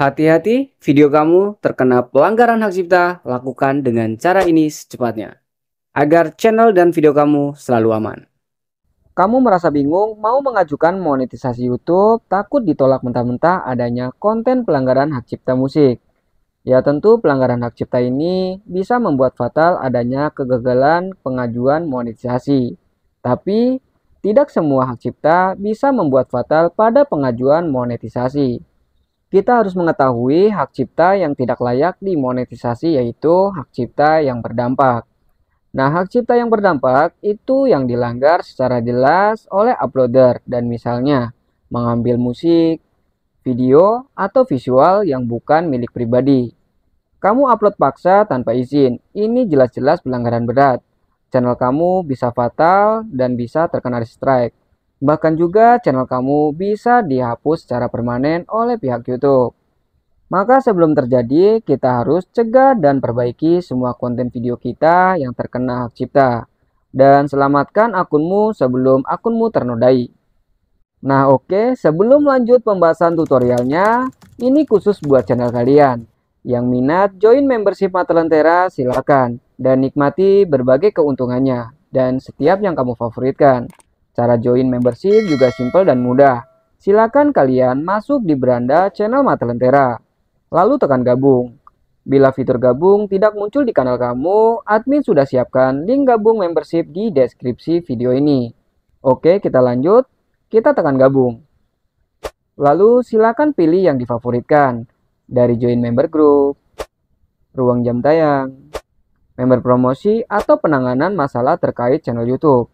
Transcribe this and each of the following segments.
Hati-hati, video kamu terkena pelanggaran hak cipta, lakukan dengan cara ini secepatnya, agar channel dan video kamu selalu aman. Kamu merasa bingung mau mengajukan monetisasi YouTube, takut ditolak mentah-mentah adanya konten pelanggaran hak cipta musik. Ya tentu pelanggaran hak cipta ini bisa membuat fatal adanya kegagalan pengajuan monetisasi. Tapi tidak semua hak cipta bisa membuat fatal pada pengajuan monetisasi. Kita harus mengetahui hak cipta yang tidak layak dimonetisasi, yaitu hak cipta yang berdampak. Nah, hak cipta yang berdampak itu yang dilanggar secara jelas oleh uploader dan misalnya mengambil musik, video, atau visual yang bukan milik pribadi. Kamu upload paksa tanpa izin, ini jelas-jelas pelanggaran berat. Channel kamu bisa fatal dan bisa terkena strike. Bahkan juga channel kamu bisa dihapus secara permanen oleh pihak YouTube. Maka sebelum terjadi, kita harus cegah dan perbaiki semua konten video kita yang terkena hak cipta. Dan selamatkan akunmu sebelum akunmu ternodai. Nah oke, sebelum lanjut pembahasan tutorialnya, ini khusus buat channel kalian. Yang minat join membership Mata Lentera silakan. Dan nikmati berbagai keuntungannya. Dan setiap yang kamu favoritkan. Cara join membership juga simple dan mudah. Silakan kalian masuk di beranda channel Mata Lentera. Lalu tekan gabung. Bila fitur gabung tidak muncul di kanal kamu, admin sudah siapkan link gabung membership di deskripsi video ini. Oke, kita lanjut. Kita tekan gabung. Lalu silakan pilih yang difavoritkan. Dari join member group, ruang jam tayang, member promosi, atau penanganan masalah terkait channel YouTube.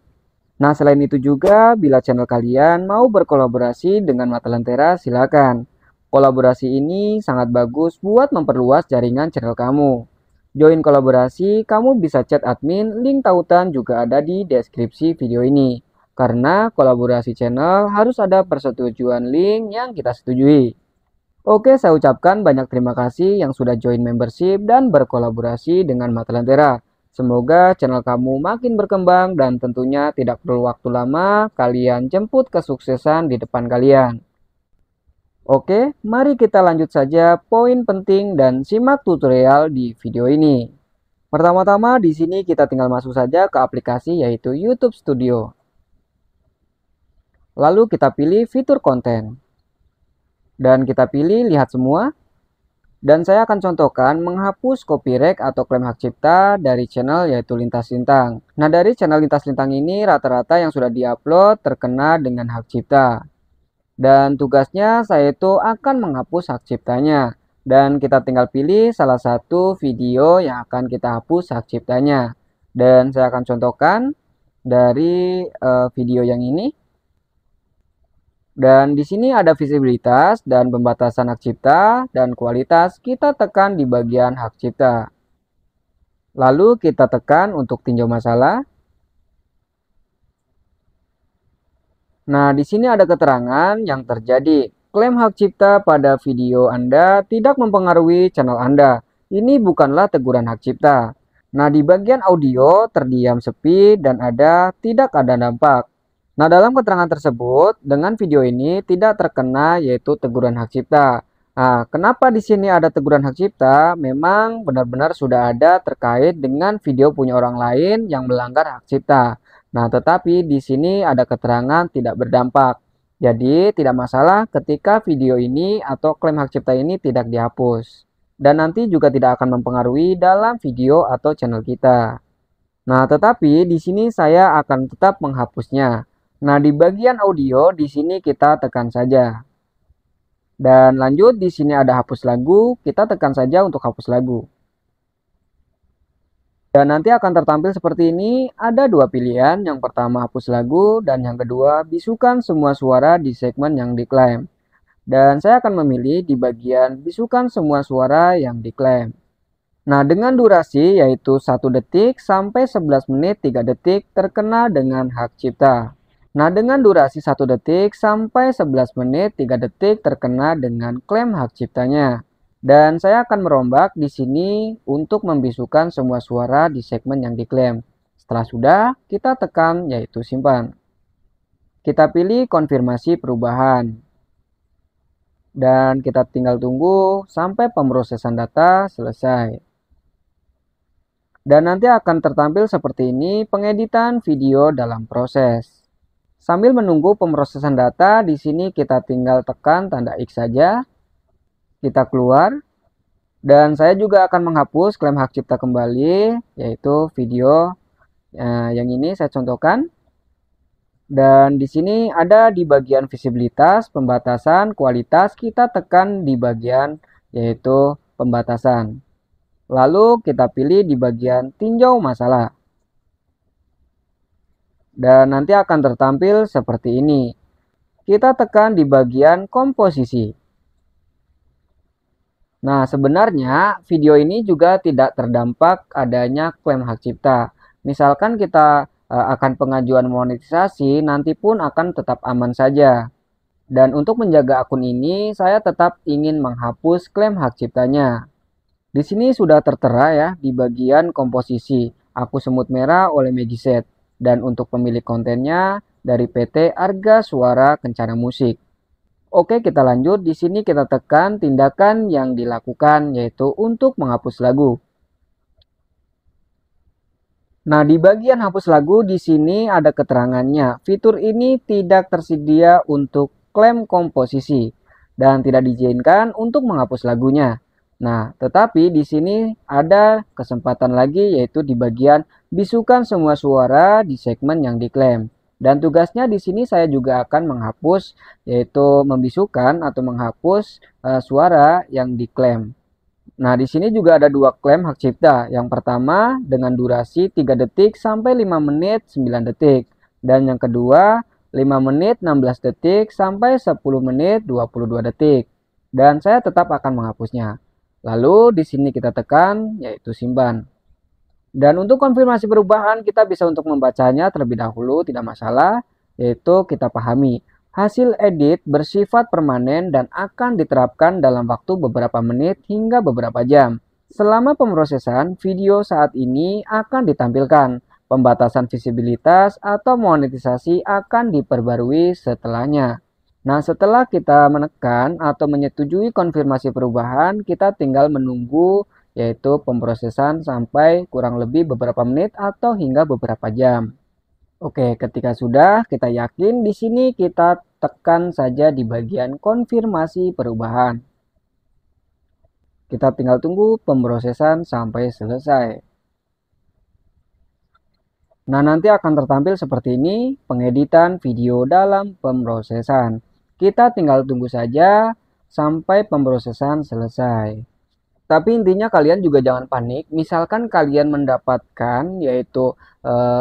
Nah, selain itu juga, bila channel kalian mau berkolaborasi dengan Mata Lentera, silakan. Kolaborasi ini sangat bagus buat memperluas jaringan channel kamu. Join kolaborasi, kamu bisa chat admin, link tautan juga ada di deskripsi video ini. Karena kolaborasi channel harus ada persetujuan link yang kita setujui. Oke, saya ucapkan banyak terima kasih yang sudah join membership dan berkolaborasi dengan Mata Lentera. Semoga channel kamu makin berkembang dan tentunya tidak perlu waktu lama kalian jemput kesuksesan di depan kalian. Oke, mari kita lanjut saja poin penting dan simak tutorial di video ini. Pertama-tama di sini kita tinggal masuk saja ke aplikasi yaitu YouTube Studio. Lalu kita pilih fitur konten. Dan kita pilih lihat semua. Dan saya akan contohkan menghapus copyright atau klaim hak cipta dari channel yaitu Lintas Lintang. Nah, dari channel Lintas Lintang ini rata-rata yang sudah diupload terkena dengan hak cipta. Dan tugasnya saya itu akan menghapus hak ciptanya. Dan kita tinggal pilih salah satu video yang akan kita hapus hak ciptanya. Dan saya akan contohkan dari video yang ini. Dan di sini ada visibilitas dan pembatasan hak cipta dan kualitas kita tekan di bagian hak cipta. Lalu kita tekan untuk tinjau masalah. Nah, di sini ada keterangan yang terjadi. Klaim hak cipta pada video Anda tidak mempengaruhi channel Anda. Ini bukanlah teguran hak cipta. Nah, di bagian audio terdiam sepi dan tidak ada dampak. Nah, dalam keterangan tersebut, dengan video ini tidak terkena yaitu teguran hak cipta. Nah, kenapa di sini ada teguran hak cipta? Memang benar-benar sudah ada terkait dengan video punya orang lain yang melanggar hak cipta. Nah, tetapi di sini ada keterangan tidak berdampak. Jadi, tidak masalah ketika video ini atau klaim hak cipta ini tidak dihapus. Dan nanti juga tidak akan mempengaruhi dalam video atau channel kita. Nah, tetapi di sini saya akan tetap menghapusnya. Nah, di bagian audio di sini kita tekan saja. Dan lanjut di sini ada hapus lagu, kita tekan saja untuk hapus lagu. Dan nanti akan tertampil seperti ini, ada dua pilihan, yang pertama hapus lagu, dan yang kedua bisukan semua suara di segmen yang diklaim. Dan saya akan memilih di bagian bisukan semua suara yang diklaim. Nah, dengan durasi yaitu 1 detik sampai 11 menit 3 detik terkena dengan hak cipta. Nah, dengan durasi 1 detik sampai 11 menit 3 detik terkena dengan klaim hak ciptanya. Dan saya akan merombak di sini untuk membisukan semua suara di segmen yang diklaim. Setelah sudah, kita tekan yaitu simpan. Kita pilih konfirmasi perubahan. Dan kita tinggal tunggu sampai pemrosesan data selesai. Dan nanti akan tertampil seperti ini pengeditan video dalam proses. Sambil menunggu pemrosesan data, di sini kita tinggal tekan tanda X saja. Kita keluar. Dan saya juga akan menghapus klaim hak cipta kembali, yaitu video yang ini saya contohkan. Dan di sini ada di bagian visibilitas, pembatasan, kualitas, kita tekan di bagian yaitu pembatasan. Lalu kita pilih di bagian tinjau masalah. Dan nanti akan tertampil seperti ini. Kita tekan di bagian komposisi. Nah, sebenarnya video ini juga tidak terdampak adanya klaim hak cipta. Misalkan kita akan pengajuan monetisasi, nanti pun akan tetap aman saja. Dan untuk menjaga akun ini, saya tetap ingin menghapus klaim hak ciptanya. Di sini sudah tertera ya di bagian komposisi, Aku Semut Merah oleh Magiset. Dan untuk pemilik kontennya dari PT Arga Suara Kencana Musik. Oke, kita lanjut. Di sini kita tekan tindakan yang dilakukan, yaitu untuk menghapus lagu. Nah, di bagian hapus lagu di sini ada keterangannya. Fitur ini tidak tersedia untuk klaim komposisi dan tidak diizinkan untuk menghapus lagunya. Nah, tetapi di sini ada kesempatan lagi, yaitu di bagian bisukan semua suara di segmen yang diklaim. Dan tugasnya di sini saya juga akan menghapus, yaitu membisukan atau menghapus suara yang diklaim. Nah, di sini juga ada dua klaim hak cipta. Yang pertama dengan durasi 3 detik sampai 5 menit 9 detik. Dan yang kedua 5 menit 16 detik sampai 10 menit 22 detik. Dan saya tetap akan menghapusnya. Lalu di sini kita tekan yaitu simpan. Dan untuk konfirmasi perubahan kita bisa untuk membacanya terlebih dahulu, tidak masalah, yaitu kita pahami. Hasil edit bersifat permanen dan akan diterapkan dalam waktu beberapa menit hingga beberapa jam. Selama pemrosesan, video saat ini akan ditampilkan. Pembatasan visibilitas atau monetisasi akan diperbarui setelahnya. Nah, setelah kita menekan atau menyetujui konfirmasi perubahan, kita tinggal menunggu yaitu pemrosesan sampai kurang lebih beberapa menit atau hingga beberapa jam. Oke, ketika sudah kita yakin, di sini kita tekan saja di bagian konfirmasi perubahan. Kita tinggal tunggu pemrosesan sampai selesai. Nah, nanti akan tertampil seperti ini pengeditan video dalam pemrosesan. Kita tinggal tunggu saja sampai pemrosesan selesai. Tapi intinya kalian juga jangan panik. Misalkan kalian mendapatkan yaitu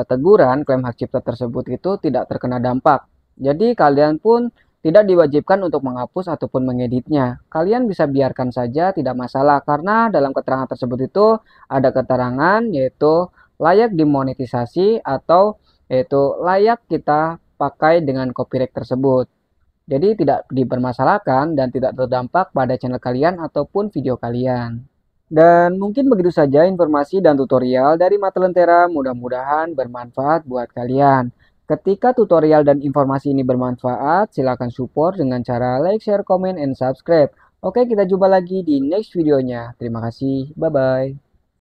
teguran klaim hak cipta tersebut itu tidak terkena dampak. Jadi kalian pun tidak diwajibkan untuk menghapus ataupun mengeditnya. Kalian bisa biarkan saja, tidak masalah. Karena dalam keterangan tersebut itu ada keterangan yaitu layak dimonetisasi atau yaitu layak kita pakai dengan copyright tersebut. Jadi tidak dipermasalahkan dan tidak terdampak pada channel kalian ataupun video kalian. Dan mungkin begitu saja informasi dan tutorial dari Mata Lentera, mudah-mudahan bermanfaat buat kalian. Ketika tutorial dan informasi ini bermanfaat, silakan support dengan cara like, share, comment, and subscribe. Oke, kita jumpa lagi di next videonya. Terima kasih, bye-bye.